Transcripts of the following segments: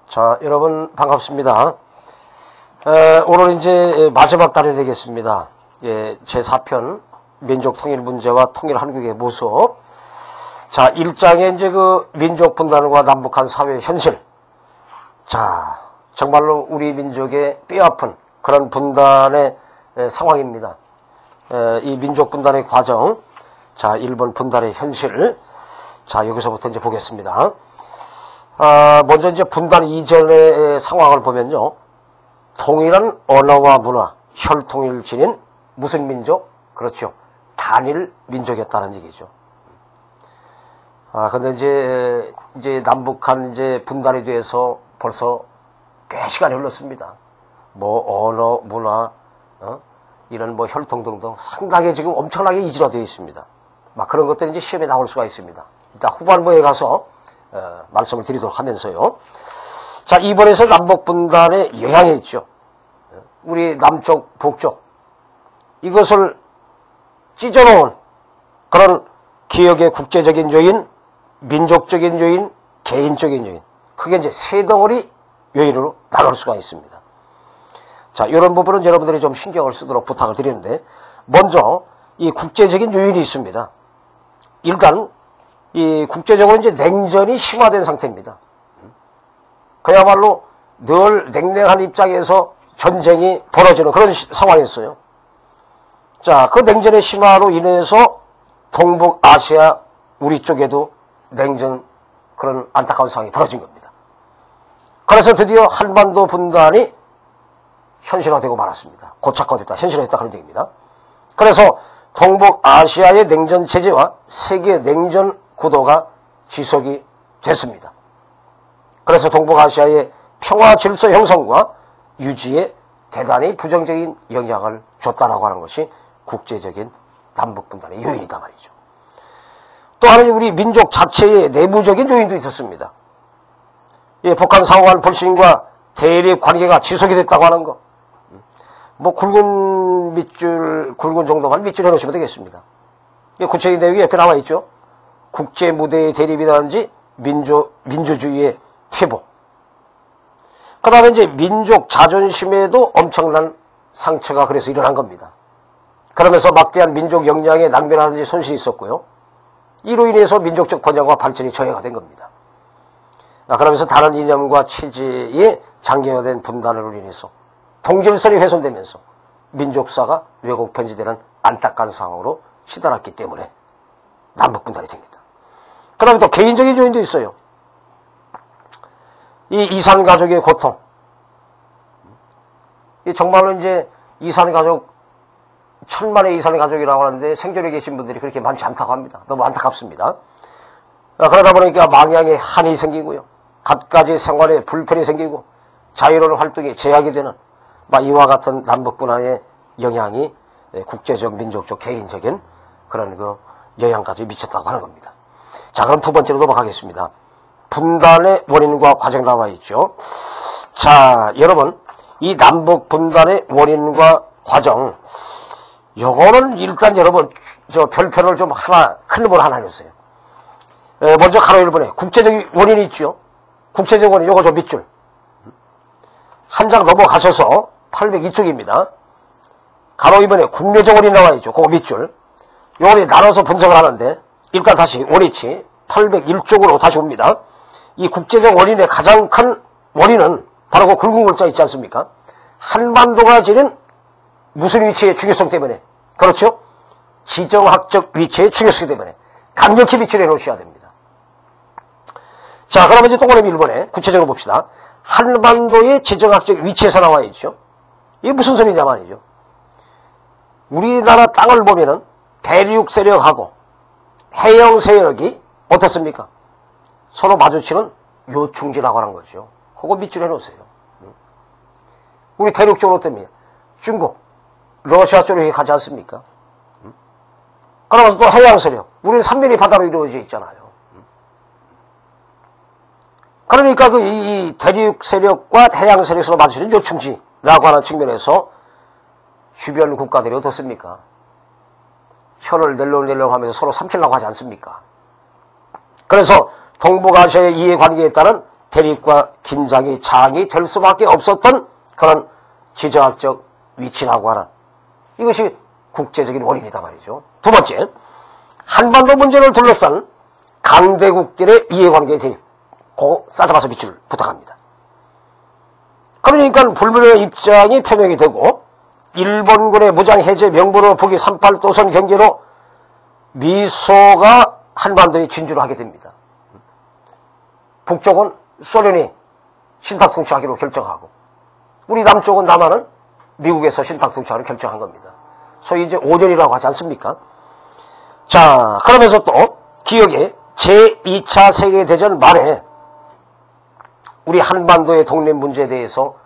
자, 여러분 반갑습니다. 오늘 이제 마지막 달이 되겠습니다. 제4편 민족통일 문제와 통일한국의 모습. 자, 1장에 이제 그 민족 분단과 남북한 사회 현실. 자, 정말로 우리 민족의 뼈아픈 그런 분단의 상황입니다. 이 민족 분단의 과정. 자, 일본 분단의 현실. 자, 여기서부터 이제 보겠습니다. 먼저 이제 분단 이전의 상황을 보면요. 동일한 언어와 문화, 혈통을 지닌 무슨 민족? 그렇죠. 단일 민족이었다는 얘기죠. 근데 이제 남북한 이제 분단이 돼서 벌써 꽤 시간이 흘렀습니다. 뭐 언어, 문화, 이런 뭐 혈통 등등 상당히 지금 엄청나게 이질화되어 있습니다. 막 그런 것들이 이제 시험에 나올 수가 있습니다. 일단 후반부에 가서 말씀을 드리도록 하면서요. 자, 이번에서 남북분단의 영향이 있죠. 우리 남쪽, 북쪽 이것을 찢어놓은 그런 기억의 국제적인 요인, 민족적인 요인, 개인적인 요인, 크게 이제 세 덩어리 요인으로 나눌 수가 있습니다. 자, 이런 부분은 여러분들이 좀 신경을 쓰도록 부탁을 드리는데, 먼저 이 국제적인 요인이 있습니다. 일단 이 국제적으로 이제 냉전이 심화된 상태입니다. 그야말로 늘 냉랭한 입장에서 전쟁이 벌어지는 그런 상황이었어요. 자, 그 냉전의 심화로 인해서 동북아시아 우리 쪽에도 냉전 그런 안타까운 상황이 벌어진 겁니다. 그래서 드디어 한반도 분단이 현실화되고 말았습니다. 고착화됐다, 현실화됐다 그런 얘기입니다. 그래서 동북아시아의 냉전 체제와 세계 냉전 구도가 지속이 됐습니다. 그래서 동북아시아의 평화 질서 형성과 유지에 대단히 부정적인 영향을 줬다라고 하는 것이 국제적인 남북분단의 요인이다 말이죠. 또 하나는 우리 민족 자체의 내부적인 요인도 있었습니다. 북한 상황 불신과 대립 관계가 지속이 됐다고 하는 거. 뭐 굵은 밑줄, 굵은 정도만 밑줄 해놓으시면 되겠습니다. 구체적인 내용이 옆에 나와 있죠. 국제 무대의 대립이라든지 민주주의의 회복. 그 다음에 이제 민족 자존심에도 엄청난 상처가 그래서 일어난 겁니다. 그러면서 막대한 민족 역량의 낭비라든지 손실이 있었고요. 이로 인해서 민족적 번영과 발전이 저해가 된 겁니다. 그러면서 다른 이념과 체제의 장기화된 분단으로 인해서 동질성이 훼손되면서 민족사가 왜곡 편지되는 안타까운 상황으로 치달았기 때문에 남북분단이 됩니다. 그 다음에 또 개인적인 요인도 있어요. 이 이산가족의 고통. 정말로 이제 이산가족, 천만의 이산가족이라고 하는데 생존에 계신 분들이 그렇게 많지 않다고 합니다. 너무 안타깝습니다. 그러다 보니까 망양에 한이 생기고요. 갖가지 생활에 불편이 생기고 자유로운 활동에 제약이 되는 이와 같은 남북분단의 영향이 국제적, 민족적, 개인적인 그런 그 영향까지 미쳤다고 하는 겁니다. 자, 그럼 두 번째로 넘어가겠습니다. 분단의 원인과 과정 나와 있죠. 자, 여러분, 이 남북 분단의 원인과 과정, 요거는 일단 여러분, 별표를 좀 큰 놈으로 하나 해주세요. 먼저 가로 1번에 국제적 원인이 있죠. 국제적 원인, 요거 좀 밑줄. 한 장 넘어가셔서 802쪽입니다. 가로 2번에 국내적 원인이 나와 있죠. 그거 밑줄. 요거를 나눠서 분석을 하는데, 일단 다시 원위치 801쪽으로 다시 옵니다. 이 국제적 원인의 가장 큰 원인은 바로 그 굵은 글자 있지 않습니까? 한반도가 지닌 무슨 위치의 중요성 때문에, 그렇죠? 지정학적 위치의 중요성 때문에 강력히 비출해 놓으셔야 됩니다. 자, 그러면 이제 동그라미 1번에 구체적으로 봅시다. 한반도의 지정학적 위치에서 나와 있죠. 이게 무슨 소리냐 말이죠. 우리나라 땅을 보면은 대륙 세력하고 해영 세력이 어떻습니까? 서로 마주치는 요충지라고 하는 거죠. 그거 밑줄 해놓으세요. 우리 대륙 쪽으로 어떻습니까? 중국, 러시아 쪽으로 가지 않습니까? 그러면서 또 해양 세력. 우리는 삼면이 바다로 이루어져 있잖아요. 그러니까 이 대륙 세력과 해양 세력이 서로 마주치는 요충지라고 하는 측면에서 주변 국가들이 어떻습니까? 혀를 낼렁낼렁 하면서 서로 삼키려고 하지 않습니까? 그래서 동북아시아의 이해관계에 따른 대립과 긴장이 장이 될 수밖에 없었던 그런 지정학적 위치라고 하는 이것이 국제적인 원인이다 말이죠. 두 번째, 한반도 문제를 둘러싼 강대국들의 이해관계에 대해 싸잡아서 밑줄 부탁합니다. 그러니까 불문의 입장이 표명이 되고 일본군의 무장해제 명분으로 북이 38도선 경계로 미소가 한반도에 진주를 하게 됩니다. 북쪽은 소련이 신탁통치하기로 결정하고 우리 남쪽은 남한은 미국에서 신탁통치하기로 결정한 겁니다. 소위 이제 5년이라고 하지 않습니까? 자, 그러면서 또 기억에 제2차 세계대전 말에 우리 한반도의 독립 문제에 대해서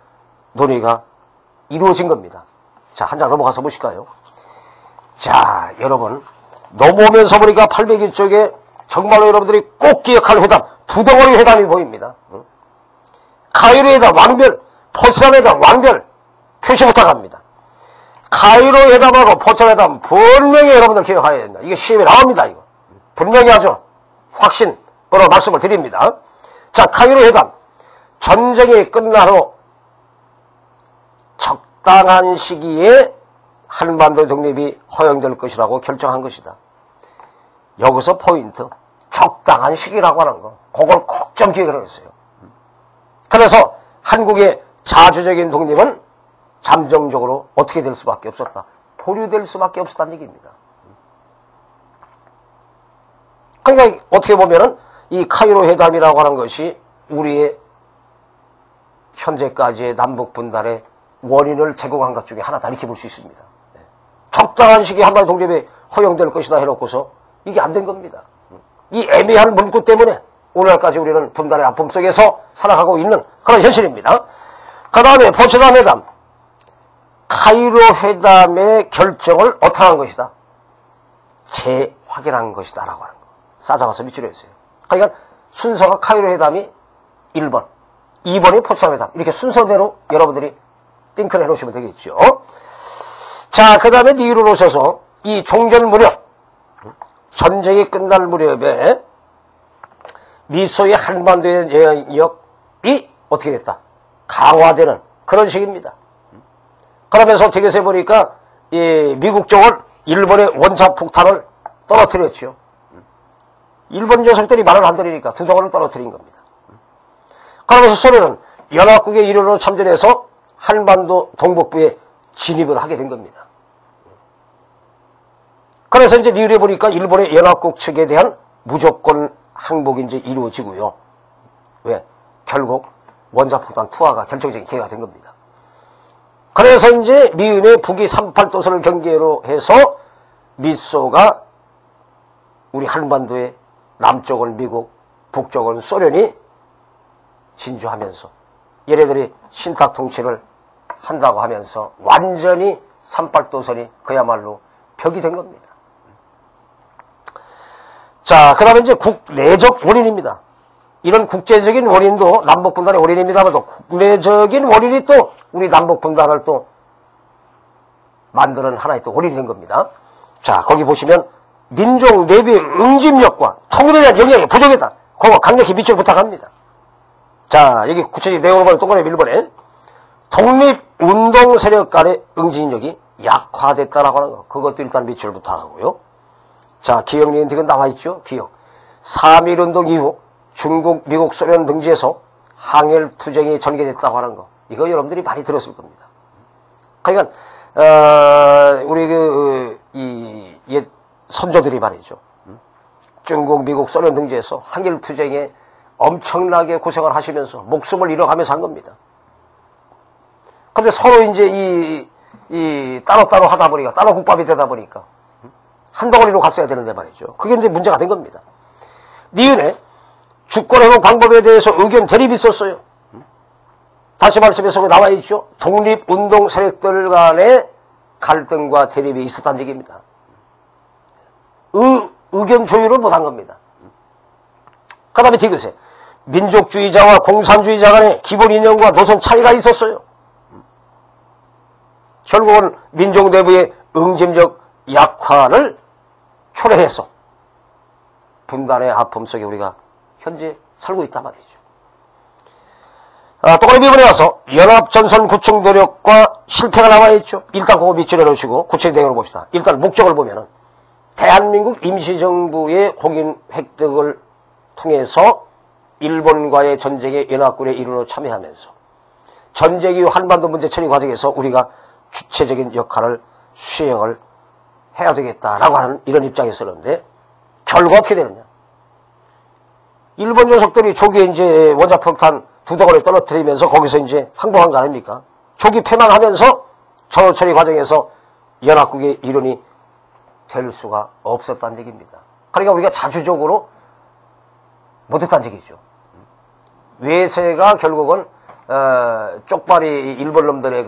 논의가 이루어진 겁니다. 자, 한 장 넘어가서 보실까요? 자, 여러분 넘어오면서 보니까 801쪽에 정말로 여러분들이 꼭 기억할 회담, 두 덩어리 회담이 보입니다. 카이로 회담 완별, 포츠담 회담 완별, 표시 부탁합니다. 카이로 회담하고 포츠담 회담 분명히 여러분들 기억해야 됩니다. 이게 시험에 나옵니다. 이거 분명히 하죠. 확신으로 말씀을 드립니다. 자, 카이로 회담, 전쟁이 끝난 후 적당한 시기에 한반도 독립이 허용될 것이라고 결정한 것이다. 여기서 포인트, 적당한 시기라고 하는 거, 그걸 꼭 좀 기억을 했어요. 그래서 한국의 자주적인 독립은 잠정적으로 어떻게 될 수밖에 없었다. 보류될 수밖에 없었다는 얘기입니다. 그러니까 어떻게 보면은 이 카이로 회담이라고 하는 것이 우리의 현재까지의 남북 분단의 원인을 제공한 것 중에 하나다 이렇게 볼 수 있습니다. 적당한 시기에 한반도 독립이 허용될 것이다 해놓고서 이게 안 된 겁니다. 이 애매한 문구 때문에 오늘날까지 우리는 분단의 아픔 속에서 살아가고 있는 그런 현실입니다. 그 다음에 포츠담 회담, 카이로 회담의 결정을 어떻게 한 것이다? 재확인한 것이다 라고 하는 거. 싸잡아서 밑줄에 있어요. 그러니까 순서가 카이로 회담이 1번, 2번이 포츠담 회담, 이렇게 순서대로 여러분들이 띵크를 해놓으시면 되겠죠. 자, 그 다음에 뒤로 오셔서 이 종전 무렵, 전쟁이 끝날 무렵에 미소의 한반도의 영향력이 어떻게 됐다? 강화되는 그런 식입니다. 그러면서 어떻게 해보니까 이 미국 쪽은 일본의 원자폭탄을 떨어뜨렸죠. 일본 녀석들이 말을 안 들으니까 두 덩어리를 떨어뜨린 겁니다. 그러면서 소련은 연합국의 일원으로 참전해서 한반도 동북부에 진입을 하게 된 겁니다. 그래서 이제 리을에 보니까 일본의 연합국 측에 대한 무조건 항복이 이제 이루어지고요. 왜? 결국 원자폭탄 투하가 결정적인 기회가 된 겁니다. 그래서 이제 미은의 북위 38도선을 경계로 해서 미소가 우리 한반도의 남쪽은 미국, 북쪽은 소련이 진주하면서 얘네들이 신탁 통치를 한다고 하면서 완전히 38도선이 그야말로 벽이 된 겁니다. 자, 그 다음에 이제 국내적 원인입니다. 이런 국제적인 원인도 남북분단의 원인입니다만 또 국내적인 원인이 또 우리 남북분단을 또 만드는 하나의 또 원인이 된 겁니다. 자, 거기 보시면 민족 내부의 응집력과 통일에 대한 영향이 부족하다. 그거 강력히 밑줄 부탁합니다. 자, 여기 구체적인 내용을 보면 동그라미 1번에 독립운동 세력 간의 응집력이 약화됐다라고 하는 거. 그것도 일단 밑줄 부탁하고요. 자, 기억리은 지금 나와있죠? 기억. 3.1운동 이후 중국, 미국, 소련 등지에서 항일투쟁이 전개됐다고 하는 거. 이거 여러분들이 많이 들었을 겁니다. 그러니까, 우리 옛 선조들이 말이죠. 중국, 미국, 소련 등지에서 항일투쟁에 엄청나게 고생을 하시면서 목숨을 잃어가면서 한 겁니다. 근데 서로 이제 따로따로 하다 보니까, 따로 국밥이 되다 보니까, 한 덩어리로 갔어야 되는데 말이죠. 그게 이제 문제가 된 겁니다. 니은에 주권회복 방법에 대해서 의견 대립이 있었어요. 다시 말씀해서 나와 있죠. 독립운동 세력들 간의 갈등과 대립이 있었다는 얘기입니다. 의견 조율을 못한 겁니다. 그 다음에 디귿에 민족주의자와 공산주의자 간의 기본 이념과 노선 차이가 있었어요. 결국은 민족 내부의 응집력 약화를 초래해서 분단의 아픔 속에 우리가 현재 살고 있단 말이죠. 또그럼 이번에 와서 연합전선 구축 노력과 실패가 남아있죠. 일단 그거 밑줄에 놓으시고 구체적인 내용을 봅시다. 일단 목적을 보면은 대한민국 임시정부의 공인 획득을 통해서 일본과의 전쟁의 연합군의 일원으로 참여하면서 전쟁 이후 한반도 문제 처리 과정에서 우리가 주체적인 역할을 수행을 해야 되겠다라고 하는 이런 입장이 있었는데 결과 어떻게 되느냐. 일본 녀석들이 조기에 이제 원자폭탄 2덩어리 떨어뜨리면서 거기서 이제 항복한 거 아닙니까? 조기 패망하면서 전후 처리 과정에서 연합국의 일원이 될 수가 없었다는 얘기입니다. 그러니까 우리가 자주적으로 못했다는 얘기죠. 외세가 결국은 쪽발이 일본 놈들의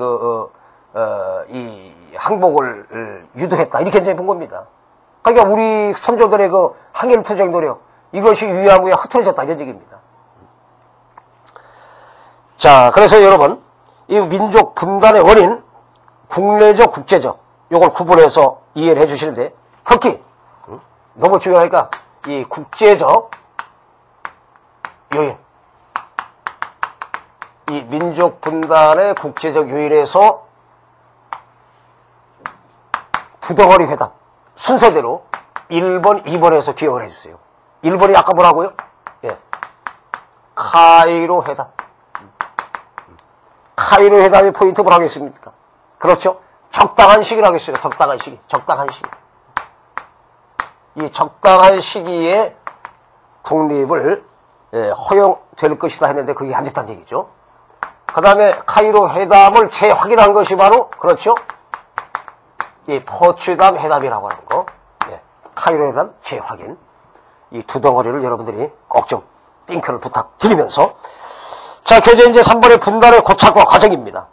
이 항복을 유도했다 이렇게 이제 본 겁니다. 그러니까 우리 선조들의 그 항일투쟁 노력 이것이 유야무야 흐트러졌다 이런 얘기입니다. 자, 그래서 여러분 이 민족 분단의 원인 국내적 국제적 요걸 구분해서 이해를 해주시는데 특히 너무 중요하니까 이 국제적 요인 이 민족 분단의 국제적 요인에서 두덩어리 회담 순서대로 1번, 2번에서 기억을 해주세요. 1번이 아까 뭐라고요? 예. 카이로 회담. 카이로 회담의 포인트 뭐라고 했습니까? 그렇죠? 적당한 시기라고 했어요. 적당한 시기. 적당한 시기. 이 적당한 시기에 독립을 허용될 것이다 했는데 그게 안 됐다는 얘기죠. 그 다음에 카이로 회담을 재확인한 것이 바로 그렇죠? 이 포츠담 회담이라고 하는 거. 예. 카이로 회담 재확인. 이 두 덩어리를 여러분들이 꼭 좀 띵크를 부탁드리면서 자, 교재 이제 3번의 분단의 고착화 과정입니다.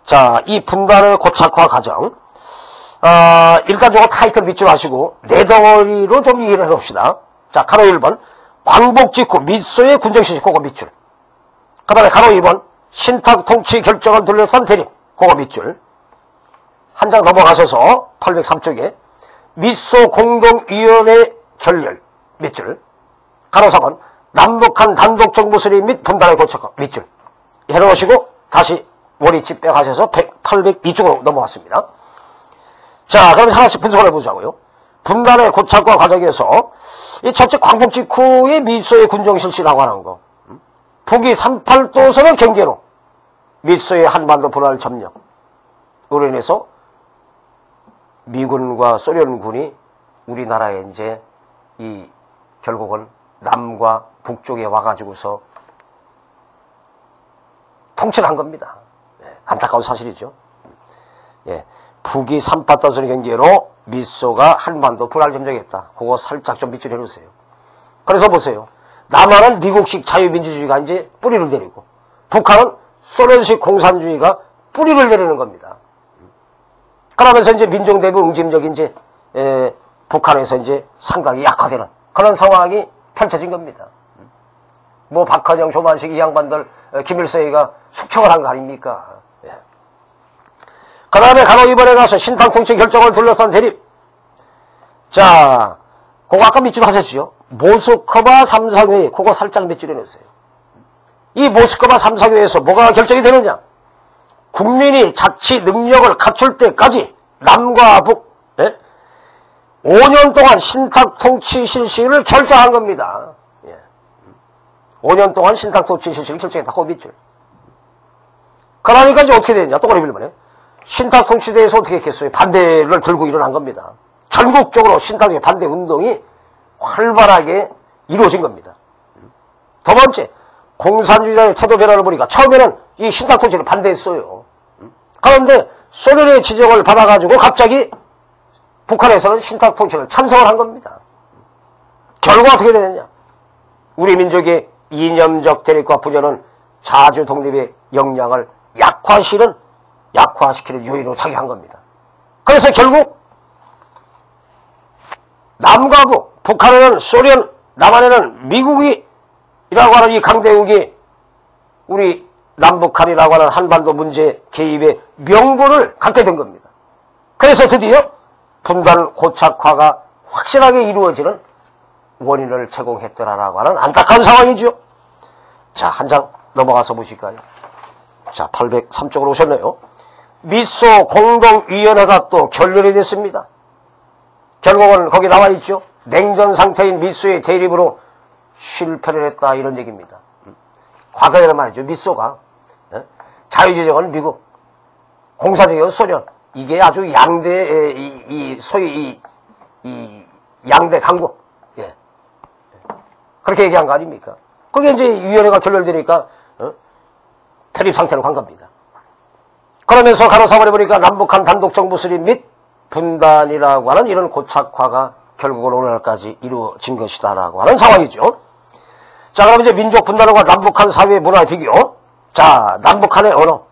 자, 이 분단의 고착화 과정. 일단 요거 타이틀 믿지 마시고 네 덩어리로 좀 이해를 해봅시다. 자, 가로 1번 광복 직후 미소의 군정시시 그거 밑줄. 그 다음에 가로 2번 신탁 통치 결정을 둘러싼 대립 그거 밑줄. 한 장 넘어가셔서 803쪽에 미소 공동위원회 결렬 밑줄. 가로 4번 남북한 단독정부 수립 및 분단의 고착화 밑줄. 해놓으시고 다시 원위치 빼가셔서 802쪽으로 넘어왔습니다. 자, 그럼 하나씩 분석을 해보자고요. 분단의 고착화 과정에서 이 첫째 광복 직후의 미소의 군정 실시라고 하는 거. 북이 38도선의 경계로 미소의 한반도 분할 점령. 으로 인해서 미군과 소련군이 우리나라에 이제 이 결국은 남과 북쪽에 와가지고서 통치를 한 겁니다. 안타까운 사실이죠. 예. 북이 38도선의 경계로 미소가 한반도 분할 점령했다. 그거 살짝 좀 밑줄 해놓으세요. 그래서 보세요. 남한은 미국식 자유민주주의가 이제 뿌리를 내리고 북한은 소련식 공산주의가 뿌리를 내리는 겁니다. 그러면서 이제 민족내부 응집력이 이제 북한에서 이제 상당히 약화되는 그런 상황이 펼쳐진 겁니다. 뭐 박헌영, 조만식 이 양반들 김일성이가 숙청을 한 거 아닙니까? 예. 그 다음에 가로 2번에 가서 신탕통치 결정을 둘러싼 대립. 자, 그거 아까 밑줄 하셨죠? 모스크바 3사회의 그거 살짝 밑줄해 놓으세요. 이 모스크바 3사회에서 뭐가 결정이 되느냐? 국민이 자치 능력을 갖출 때까지 남과 북 5년 동안 신탁통치 실시를 결정한 겁니다. 예. 5년 동안 신탁통치 실시를 결정했다. 그 밑줄. 그러니까 이제 어떻게 되느냐? 똑바로 빌면에 신탁통치에 대해서 어떻게 했겠어요? 반대를 들고 일어난 겁니다. 전국적으로 신탁의 반대 운동이 활발하게 이루어진 겁니다. 두 번째, 공산주의자의 태도 변화를 보니까 처음에는 이 신탁통치를 반대했어요. 그런데 소련의 지적을 받아가지고 갑자기 북한에서는 신탁통치를 찬성을 한 겁니다. 결과 어떻게 되느냐? 우리 민족의 이념적 대립과 분열은 자주 독립의 역량을 약화시키는 요인으로 작용한 겁니다. 그래서 결국 남과 북, 북한에는 소련, 남한에는 미국이라고 하는 이 강대국이 우리 남북한이라고 하는 한반도 문제 개입의 명분을 갖게 된 겁니다. 그래서 드디어 분단 고착화가 확실하게 이루어지는 원인을 제공했더라라고 하는 안타까운 상황이죠. 자, 한 장 넘어가서 보실까요? 자, 803쪽으로 오셨네요. 미소 공동위원회가 또 결렬이 됐습니다. 결국은 거기 나와 있죠. 냉전 상태인 미소의 대립으로 실패를 했다, 이런 얘기입니다. 과거에는 말이죠. 미소가 자유지정은 미국, 공산주의는 소련, 이게 아주 양대 소위 이 양대 강국, 예, 그렇게 얘기한 거 아닙니까? 그게 이제 위원회가 결렬되니까 대립 상태로 간 겁니다. 그러면서 간호사번에 보니까 남북한 단독정부 수립 및 분단이라고 하는 이런 고착화가 결국은 오늘날까지 이루어진 것이다라고 하는 상황이죠. 자, 그럼 이제 민족 분단과 남북한 사회 문화의 비교. 자, 남북한의 언어.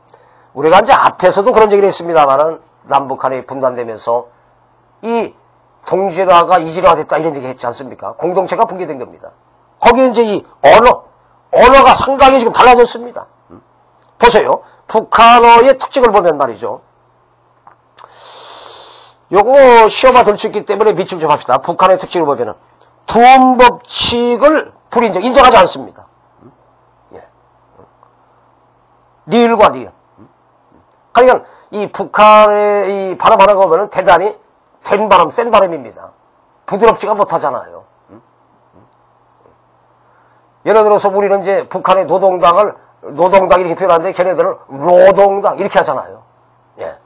우리가 이제 앞에서도 그런 얘기를 했습니다만은 남북한이 분단되면서 이 동지화가 이질화가 됐다, 이런 얘기 했지 않습니까? 공동체가 붕괴된 겁니다. 거기에 이제 이 언어가 상당히 지금 달라졌습니다. 보세요. 북한어의 특징을 보면 말이죠. 요거 시험화 될 수 있기 때문에 밑줄 좀 합시다. 북한의 특징을 보면은 두음법칙을 인정하지 않습니다. 예. 리을과 니을. 그러니까 이 북한의 이 발음 하나가 보면은 대단히 된 발음, 센 발음입니다. 부드럽지가 못하잖아요. 예를 들어서 우리는 이제 북한의 노동당 이렇게 표현하는데 걔네들은 노동당 이렇게 하잖아요. 예.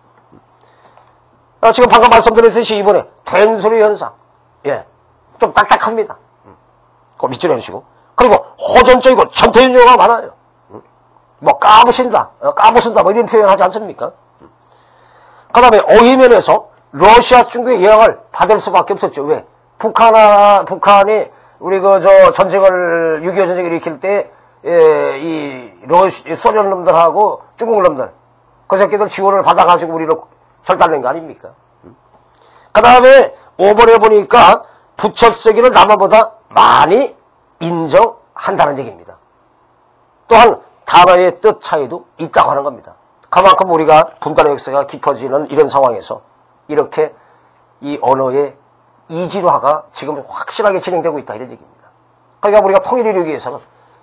지금 방금 말씀드렸듯이 이번에 된소리 현상. 예. 좀 딱딱합니다. 그거 밑줄에 해주시고. 그리고 호전적이고 전태전조가 많아요. 뭐 까부신다, 까부순다 뭐 이런 표현 하지 않습니까? 그 다음에 어휘면에서 러시아, 중국의 영향을 받을 수밖에 없었죠. 왜? 북한이 우리 전쟁을 6.25 전쟁을 일으킬 때 소련 놈들하고 중국 놈들 그 새끼들 지원을 받아가지고 우리를 절단낸 거 아닙니까? 그 다음에 5번에 보니까 부처쓰기를 남한보다 많이 인정한다는 얘기입니다. 또한 단어의 뜻 차이도 있다고 하는 겁니다. 그만큼 우리가 분단의 역사가 깊어지는 이런 상황에서 이렇게 이 언어의 이질화가 지금 확실하게 진행되고 있다, 이런 얘기입니다. 그러니까 우리가 통일을 이루기 위해서는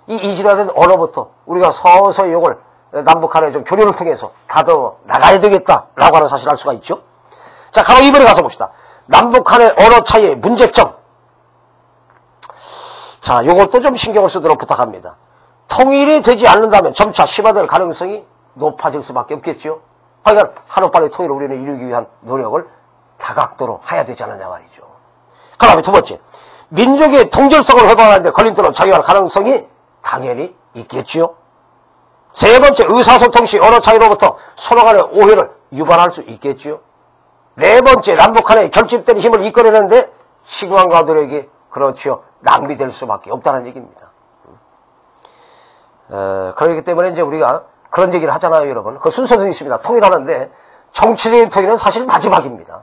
이 이질화된 언어부터 우리가 서서히 이걸 남북한의 좀 교류를 통해서 다듬어 나가야 되겠다라고 하는 사실을 알 수가 있죠. 자, 바로 이번에 가서 봅시다. 남북한의 언어 차이의 문제점. 자, 요것도 좀 신경을 쓰도록 부탁합니다. 통일이 되지 않는다면 점차 심화될 가능성이 높아질 수밖에 없겠죠. 그러니까 하루빨리 통일을 우리는 이루기 위한 노력을 다각도로 해야 되지 않느냐 말이죠. 그 다음에 두 번째, 민족의 동질성을 회복하는데 걸림돌로 작용할 가능성이 당연히 있겠지요. 세 번째, 의사소통 시 언어 차이로부터 서로 간의 오해를 유발할 수 있겠지요. 네 번째, 남북한의 결집된 힘을 이끌어내는데 시간과 노력이 그렇지요, 낭비될 수밖에 없다는 얘기입니다. 그렇기 때문에 이제 우리가 그런 얘기를 하잖아요, 여러분. 그 순서도 있습니다. 통일하는데 정치적인 통일은 사실 마지막입니다.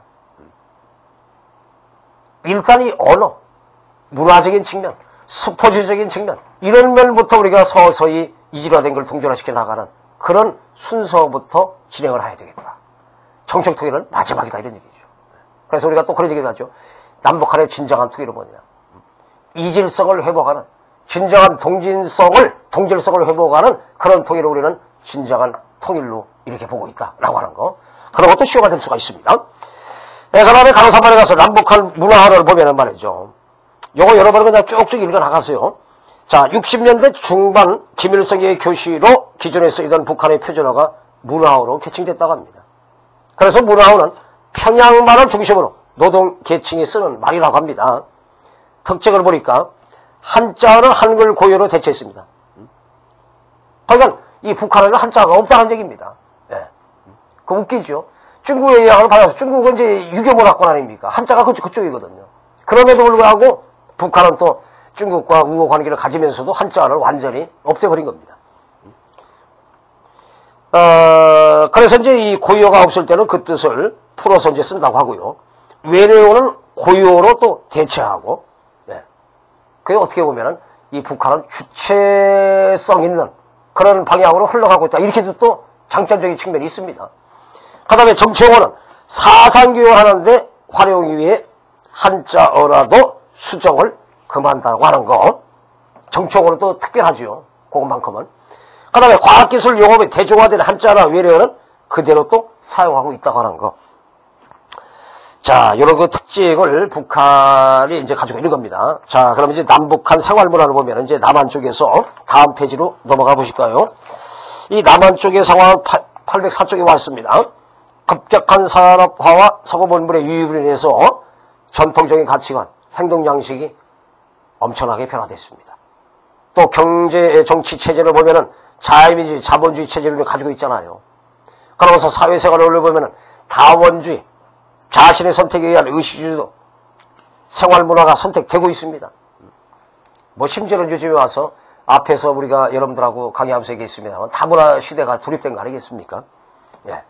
일단 이 언어, 문화적인 측면, 스포츠적인 측면, 이런 면부터 우리가 서서히 이질화된 걸 동질화시켜 나가는 그런 순서부터 진행을 해야 되겠다. 정책 통일은 마지막이다, 이런 얘기죠. 그래서 우리가 또 그런 얘기를 하죠. 남북한의 진정한 통일은 뭐냐. 이질성을 회복하는, 진정한 동질성을 회복하는 그런 통일을 우리는 진정한 통일로 이렇게 보고 있다라고 하는 거. 그런 것도 시효가 될 수가 있습니다. 네, 그 다음에 간호사반에 가서 남북한 문화를 보면은 말이죠. 요거 여러분 그냥 쭉쭉 읽어 나가세요. 자, 60년대 중반 김일성의 교시로 기존에 쓰이던 북한의 표준어가 문화어로 개칭됐다고 합니다. 그래서 문화어는 평양만을 중심으로 노동 계층이 쓰는 말이라고 합니다. 특징을 보니까 한자어는 한글 고유로 대체했습니다. 그러니까 이 북한에는 한자가 없다는 얘기입니다. 예. 그 웃기죠. 중국의 영향을 받아서 중국은 이제 유교문화권 아닙니까? 한자가 그쪽이거든요. 그럼에도 불구하고 북한은 또 중국과 우호 관계를 가지면서도 한자를 완전히 없애버린 겁니다. 그래서 이제 이 고유어가 없을 때는 그 뜻을 풀어서 이제 쓴다고 하고요. 외래어는 고유어로 또 대체하고, 예. 그게 어떻게 보면은 이 북한은 주체성 있는 그런 방향으로 흘러가고 있다. 이렇게도 또 장점적인 측면이 있습니다. 그 다음에 정치용어는 사상교육을 하는데 활용이 위해 한자어라도 수정을 금한다고 하는 거. 정치용어는 또 특별하죠. 그것만큼은. 그 다음에 과학기술 용어의 대중화된 한자나 외래어는 그대로 또 사용하고 있다고 하는 거. 자, 요런 그 특징을 북한이 이제 가지고 있는 겁니다. 자, 그럼 이제 남북한 생활문화를 보면 이제 남한 쪽에서 다음 페이지로 넘어가 보실까요? 이 남한 쪽의 상황은 804쪽에 왔습니다. 급격한 산업화와 서구문물의 유입으로 인해서 전통적인 가치관, 행동 양식이 엄청나게 변화됐습니다. 또 경제, 정치 체제를 보면은 자유민주주의, 자본주의 체제를 가지고 있잖아요. 그러면서 사회생활을 보면은 다원주의, 자신의 선택에 의한 의식주의도 생활문화가 선택되고 있습니다. 뭐 심지어는 요즘에 와서 앞에서 우리가 여러분들하고 강의하면서 얘기했습니다만 다문화 시대가 돌입된 거 아니겠습니까? 예.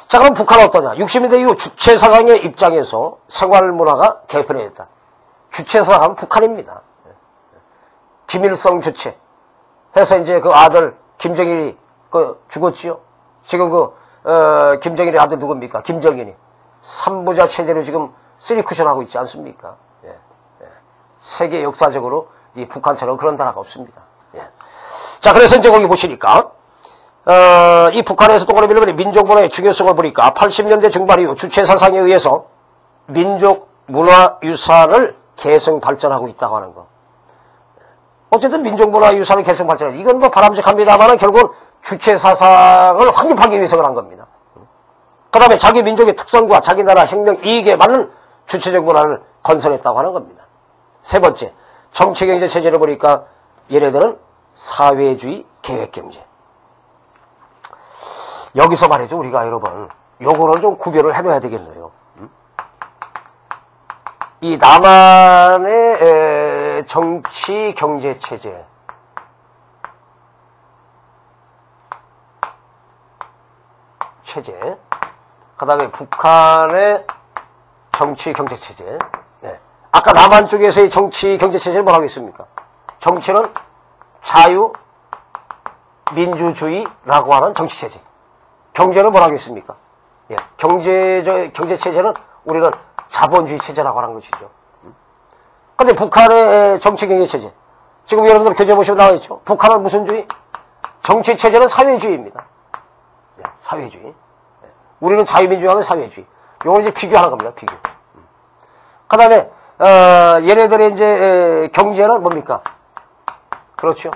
자, 그럼 북한은 어떠냐? 60년대 이후 주체사상의 입장에서 생활문화가 개편했다. 주체사상은 북한입니다. 김일성 주체 해서 이제 그 아들 김정일이 죽었지요. 지금 김정일의 아들 누굽니까? 김정일이. 3부자 체제로 지금 3쿠션 하고 있지 않습니까? 예, 예. 세계 역사적으로 이 북한처럼 그런 나라가 없습니다. 예. 자, 그래서 이제 거기 보시니까, 이 북한에서 동그라미 밀면 민족문화의 중요성을 보니까 80년대 중반 이후 주체사상에 의해서 민족문화유산을 계승 발전하고 있다고 하는 거. 어쨌든 민족문화유산을 계승 발전하고, 이건 뭐 바람직합니다만 결국은 주체사상을 확립하기 위해서 그런 겁니다. 그 다음에 자기 민족의 특성과 자기 나라 혁명 이익에 맞는 주체적 문화를 건설했다고 하는 겁니다. 세 번째, 정치경제 체제를 보니까 얘네들은 사회주의 계획경제. 여기서 말이죠, 우리가 여러분 요거를 좀 구별을 해놔야 되겠네요. 이 남한의 정치 경제 체제, 그 다음에 북한의 정치 경제 체제. 네. 아까 남한 쪽에서의 정치 경제 체제는 뭐라고 했습니까? 정치는 자유 민주주의라고 하는 정치 체제. 경제는 뭐라고 했습니까? 예. 경제 체제는 우리는 자본주의 체제라고 하는 것이죠. 근데 북한의 정치 경제 체제. 지금 여러분들 교재 보시면 나와 있죠. 북한은 무슨 주의? 정치 체제는 사회주의입니다. 네. 사회주의. 우리는 자유민주주의하면 사회주의. 요걸 이제 비교하는 겁니다, 비교. 그 다음에, 얘네들의 이제, 경제는 뭡니까? 그렇죠.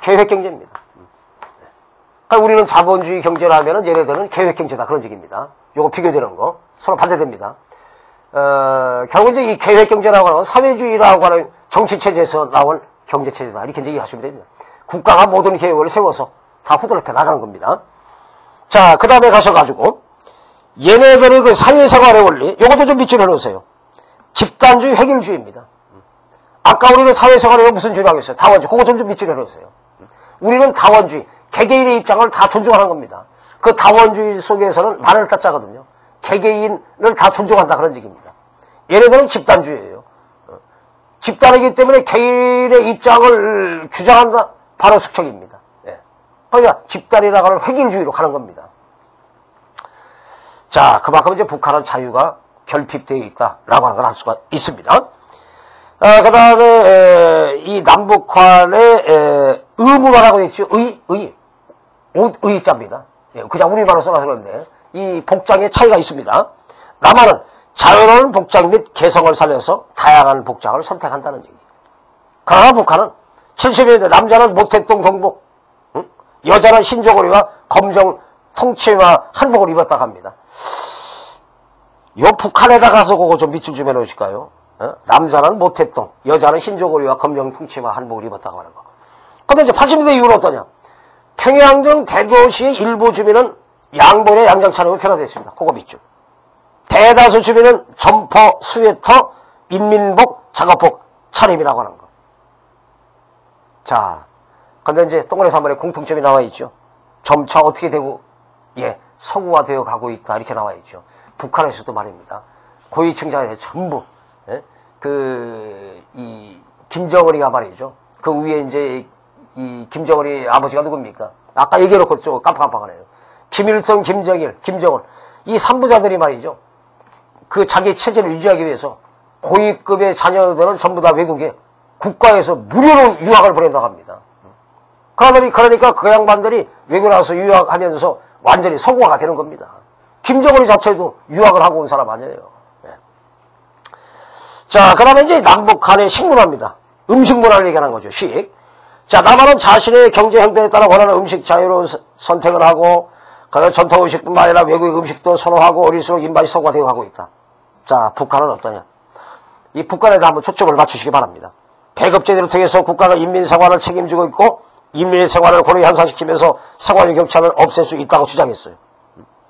계획경제입니다. 그러니까 우리는 자본주의 경제를 하면은 얘네들은 계획경제다. 그런 얘기입니다. 요거 비교되는 거. 서로 반대됩니다. 결국 이제 이 계획경제라고 하는 건 사회주의라고 하는 정치체제에서 나온 경제체제다. 이렇게 얘기하시면 됩니다. 국가가 모든 계획을 세워서 다 후들럽혀 나가는 겁니다. 자, 그 다음에 가셔가지고, 얘네들의 그 사회생활의 원리, 요것도 좀 밑줄을 해놓으세요. 집단주의, 획일주의입니다. 아까 우리는 사회생활에 무슨 주의라고 했어요? 다원주의. 그거 좀 밑줄을 해놓으세요. 우리는 다원주의, 개개인의 입장을 다 존중하는 겁니다. 그 다원주의 속에서는 말을 따짜거든요. 개개인을 다 존중한다. 그런 얘기입니다. 얘네들은 집단주의예요. 집단이기 때문에 개인의 입장을 주장한다? 바로 숙청입니다. 그러니까 집단이라고 하는 획일주의로 가는 겁니다. 자, 그만큼 이제 북한은 자유가 결핍되어 있다라고 하는 걸 알 수가 있습니다. 그 다음에 이 남북한의 의문화라고 했죠. 의자입니다. 그냥 우리말로 써놔서 그런데 이 복장에 차이가 있습니다. 남한은 자유로운 복장 및 개성을 살려서 다양한 복장을 선택한다는 얘기. 그러나 북한은 70년대 남자는 모택동 동복, 여자는 신조고리와 검정 통치마 한복을 입었다고 합니다. 요 북한에다 가서 그거 좀 밑줄 좀 해놓으실까요? 남자는 모택동, 여자는 흰조고리와 검정 통치마 한복을 입었다고 하는 거. 근데 이제 80년대 이후로 어떠냐? 평양 등 대도시의 일부 주민은 양복의 양장 차림으로 변화됐습니다. 그거 밑줄. 대다수 주민은 점퍼, 스웨터, 인민복, 작업복 차림이라고 하는 거. 자, 근데 이제 동그라미 3번에 공통점이 나와 있죠. 점차 어떻게 되고, 서구화되어 가고 있다. 이렇게 나와 있죠. 북한에서도 말입니다. 고위층자에 전부, 이 김정은이가 말이죠. 그 위에 이제 이 김정은이 아버지가 누굽니까? 아까 얘기해놓고 좀 깜빡깜빡하네요. 김일성, 김정일, 김정은. 이 3부자들이 말이죠. 그 자기 체제를 유지하기 위해서 고위급의 자녀들은 전부 다 외국에 국가에서 무료로 유학을 보낸다고 합니다. 그러니까 그 양반들이 외국 나가서 유학하면서 완전히 서구화가 되는 겁니다. 김정은이 자체도 유학을 하고 온 사람 아니에요. 네. 자, 그 다음에 이제 남북 간의 식문화입니다. 음식 문화를 얘기하는 거죠. 식. 자, 남한은 자신의 경제 형편에 따라 원하는 음식 자유로운 선택을 하고, 그 전통 음식뿐만 아니라 외국 음식도 선호하고 어릴수록 입맛이 서구화되어 가고 있다. 자, 북한은 어떠냐? 이 북한에도 한번 초점을 맞추시기 바랍니다. 배급제도를 통해서 국가가 인민 생활을 책임지고 있고, 인민의 생활을 고루 향상시키면서 생활의 격차를 없앨 수 있다고 주장했어요.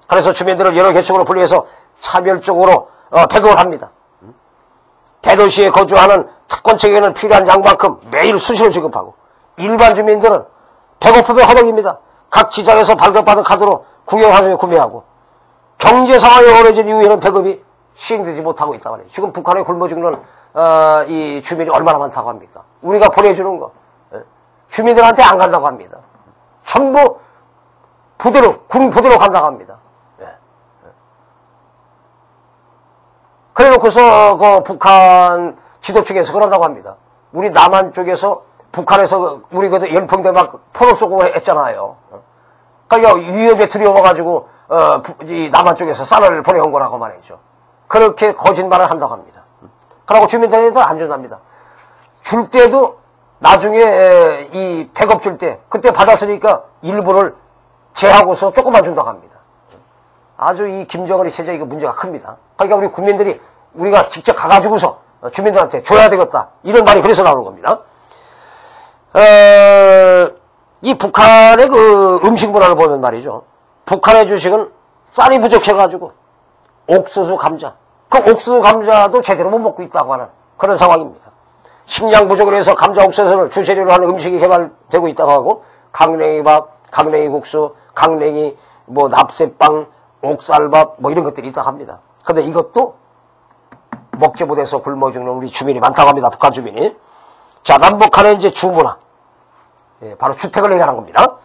그래서 주민들을 여러 계층으로 분리해서 차별적으로 배급을 합니다. 대도시에 거주하는 특권층에게는 필요한 양만큼 매일 수시로 지급하고, 일반 주민들은 배고프면 허덕입니다. 각 지자에서 발급받은 카드로 국영화성에 구매하고, 경제 상황이 어려진 이후에는 배급이 시행되지 못하고 있단 말이에요. 지금 북한에 굶어 죽는 이 주민이 얼마나 많다고 합니까? 우리가 보내주는 거 주민들한테 안 간다고 합니다. 전부 부대로, 군 부대로 간다고 합니다. 그래 놓고서 그 북한 지도 측에서 그런다고 합니다. 우리 남한 쪽에서 북한에서 우리 그 연평대 막 포로 쏘고 했잖아요. 그러니까 위협에 두려워가지고 이 남한 쪽에서 쌀을 보내온 거라고 말이죠. 그렇게 거짓말을 한다고 합니다. 그러고 주민들한테 안 준답니다. 줄 때도 나중에 이 백업 줄 때 그때 받았으니까 일부를 제하고서 조금만 준다고 합니다. 아주 이 김정은의 체제 이거 문제가 큽니다. 그러니까 우리 국민들이 우리가 직접 가가지고서 주민들한테 줘야 되겠다 이런 말이 그래서 나오는 겁니다. 이 북한의 그 음식 문화를 보면 말이죠. 북한의 주식은 쌀이 부족해가지고 옥수수 감자, 그 옥수수 감자도 제대로 못 먹고 있다고 하는 그런 상황입니다. 식량 부족을 해서 감자 옥수수를 주재료로 하는 음식이 개발되고 있다고 하고, 강냉이밥, 강냉이국수, 강냉이, 뭐 납새빵, 옥쌀밥 뭐 이런 것들이 있다고 합니다. 근데 이것도 먹지 못해서 굶어 죽는 우리 주민이 많다고 합니다. 북한 주민이. 자, 남북한의 이제 주문화. 바로 주택을 얘기하는 겁니다.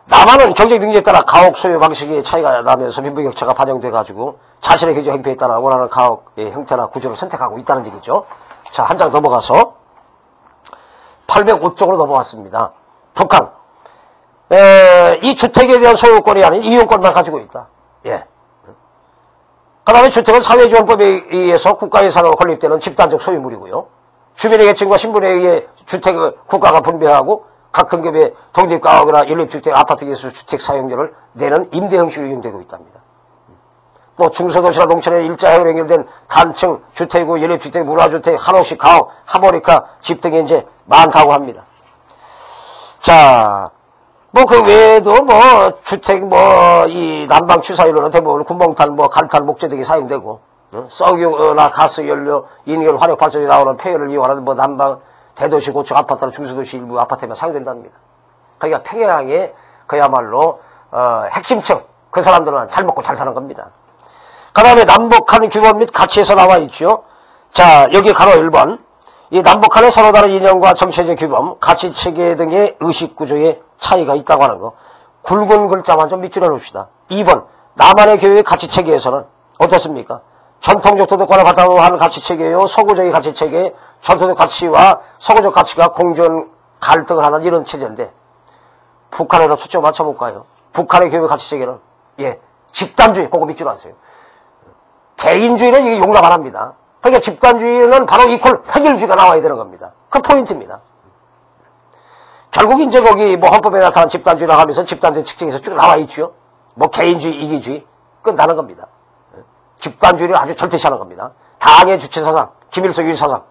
남한은 경제 능력에 따라 가옥 소유 방식의 차이가 나면서 빈부격차가 반영돼가지고 자신의 경제 형편에 따라 원하는 가옥의 형태나 구조를 선택하고 있다는 얘기죠. 자, 한 장 넘어가서 805쪽으로 넘어왔습니다. 북한. 이 주택에 대한 소유권이 아닌 이용권만 가지고 있다. 예. 그 다음에 주택은 사회지원법에 의해서 국가 예산으로 건립되는 집단적 소유물이고요. 주민의 계층과 신분에 의해 주택을 국가가 분배하고 각 등급의 독립가옥이나 연립주택, 아파트 기수 주택 사용료를 내는 임대 형식으로 이용되고 있답니다. 또 중소도시나 농촌에 일자형으로 연결된 단층 주택이고 연립주택, 문화주택, 한옥식 가옥, 하모니카 집 등이 이제 많다고 합니다. 자, 뭐 그 외에도 뭐 주택 이 난방 취사율로는 대부분 구멍탄, 간탄, 목재 등이 사용되고, 석유나 가스 연료, 인열 화력 발전에 나오는 폐열을 이용하는 난방 대도시 고층 아파트나 중소도시 일부 아파트에만 사용된답니다. 그러니까 평양에 그야말로 핵심층 그 사람들은 잘 먹고 잘 사는 겁니다. 그 다음에 남북한 규범 및 가치에서 나와 있죠. 자, 여기 가로 1번. 이 남북한의 서로 다른 이념과 정치적 규범, 가치체계 등의 의식구조에 차이가 있다고 하는 거. 굵은 글자만 좀 밑줄여 놓읍시다. 2번. 남한의 교육의 가치체계에서는 어떻습니까? 전통적 도덕관을 바탕으로 하는 가치체계요. 서구적인 가치체계, 전통적 가치와 서구적 가치가 공존 갈등을 하는 이런 체제인데, 북한에다 초점 맞춰볼까요? 북한의 교육 가치체계는, 집단주의, 그거 밑줄 하세요. 개인주의는 이게 용납 안 합니다. 그러니까 집단주의는 바로 이퀄 획일주의가 나와야 되는 겁니다. 그 포인트입니다. 결국 이제 거기 헌법에 나타난 집단주의라고 하면서 집단주의 특징에서 쭉 나와 있죠. 개인주의, 이기주의, 끝나는 겁니다. 집단주의를 아주 절대시하는 겁니다. 당의 주체사상, 김일성 유사상,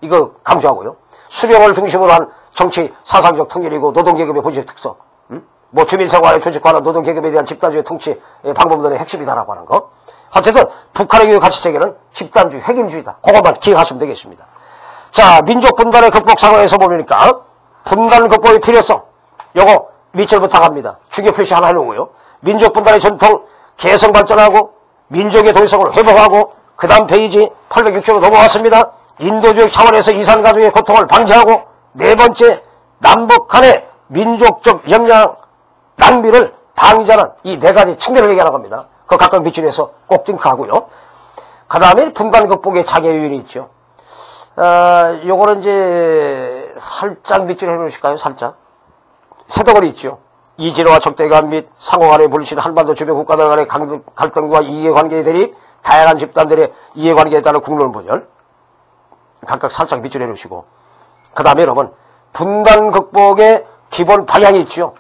이거 강조하고요. 수령을 중심으로 한 정치 사상적 통일이고 노동계급의 본질적 특성, 주민생활의 조직화는 노동계급에 대한 집단주의 통치 방법론의 핵심이다라고 하는 거. 어쨌든 북한의 교육 가치체계는 집단주의, 획일주의다. 그것만 기억하시면 되겠습니다. 자, 민족 분단의 극복 상황에서 보니까 분단 극복의 필요성, 요거 밑줄 부탁합니다. 주교 표시 하나 해놓고요. 민족 분단의 전통 개성 발전하고 민족의 도의성을 회복하고, 그 다음 페이지 806쪽으로 넘어왔습니다. 인도주의 차원에서 이산가족의 고통을 방지하고, 네 번째, 남북 간의 민족적 역량 낭비를 방지하는 이 네 가지 측면을 얘기하는 겁니다. 그 각각 밑줄에서 꼭 띵크하고요. 그 다음에 분단 극복의 자기 요인이 있죠. 요거는 이제 살짝 밑줄 해놓으실까요? 살짝. 세덩어리 있죠. 이진화와 적대감 및 상호 간의 불신, 한반도 주변 국가들 간의 갈등과 이해관계에 대립, 다양한 집단들의 이해관계에 따른 국론 분열. 각각 살짝 밑줄 해놓으시고. 그 다음에 여러분, 분단 극복의 기본 방향이 있죠.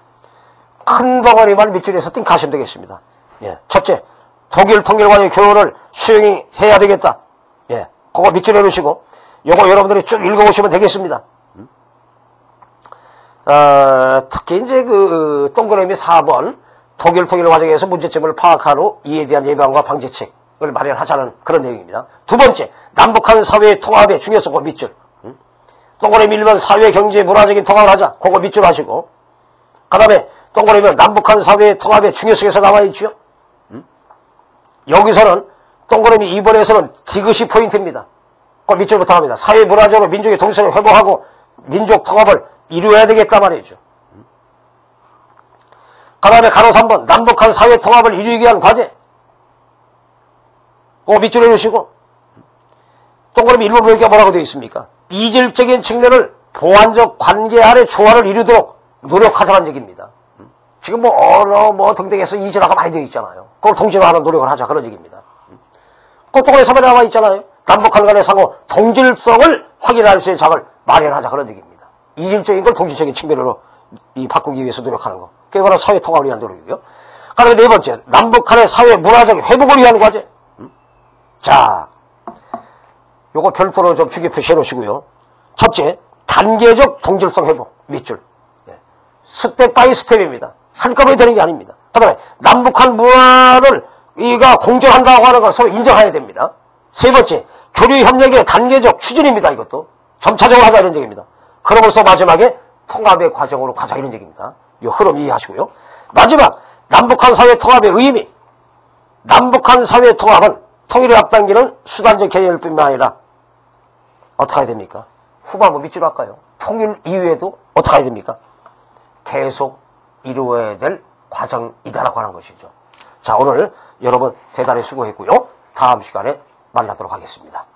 큰 덩어리만 밑줄에서 띵하시면 되겠습니다. 예. 첫째, 독일 통일과의 교훈을 수용해야 되겠다. 예. 그거 밑줄 해놓으시고, 요거 여러분들이 쭉 읽어보시면 되겠습니다. 특히 이제 동그라미 4번, 독일 통일 과정에서 문제점을 파악한 후 이에 대한 예방과 방지책을 마련하자는 그런 내용입니다. 두 번째, 남북한 사회의 통합의 중요성, 그거 밑줄. 동그라미 1번 사회, 경제, 문화적인 통합을 하자. 그거 밑줄 하시고. 그 다음에 동그라미 남북한 사회의 통합의 중요성에서 나와있죠. 여기서는 동그라미 2번에서는 디귿이 포인트입니다. 그걸 밑줄부터 합니다. 사회, 문화적으로 민족의 동성을 회복하고 민족 통합을 이루어야 되겠다 말이죠. 그 다음에 가로 3번 남북한 사회 통합을 이루기 위한 과제. 그거 밑줄에 놓으시고. 동그라미 1번 보니까 뭐라고 되어 있습니까? 이질적인 측면을 보완적 관계 안에 조화를 이루도록 노력하자는 얘기입니다. 지금 뭐 언어 등등에서 이질화가 많이 되어 있잖아요. 그걸 동질화하는 노력을 하자 그런 얘기입니다. 그 동그라미 3번에 나와 있잖아요. 남북한 간의 상호 동질성을 확인할 수 있는 장을 마련하자 그런 얘기입니다. 이질적인 걸 동질적인 측면으로 바꾸기 위해서 노력하는 거. 그게 바로 사회 통합을 위한 노력이고요. 그 다음에 네 번째, 남북한의 사회 문화적 회복을 위한 과제. 자, 요거 별도로 좀 주기 표시해 놓으시고요. 첫째, 단계적 동질성 회복, 밑줄. 스텝 바이 스텝입니다. 한꺼번에 되는 게 아닙니다. 그 다음에 남북한 문화를 이가 공존한다고 하는 걸 서로 인정해야 됩니다. 세 번째, 교류 협력의 단계적 추진입니다. 이것도 점차적으로 하자 이런 얘기입니다. 그러면서 마지막에 통합의 과정으로 가자 이런 얘기입니다. 이 흐름 이해하시고요. 마지막, 남북한 사회 통합의 의미. 남북한 사회 통합은 통일을 앞당기는 수단적 개념일 뿐만 아니라 어떻게 해야 됩니까? 후반부 밑줄 할까요? 통일 이후에도 어떻게 해야 됩니까? 계속 이루어야 될 과정이다라고 하는 것이죠. 자, 오늘 여러분 대단히 수고했고요. 다음 시간에 만나도록 하겠습니다.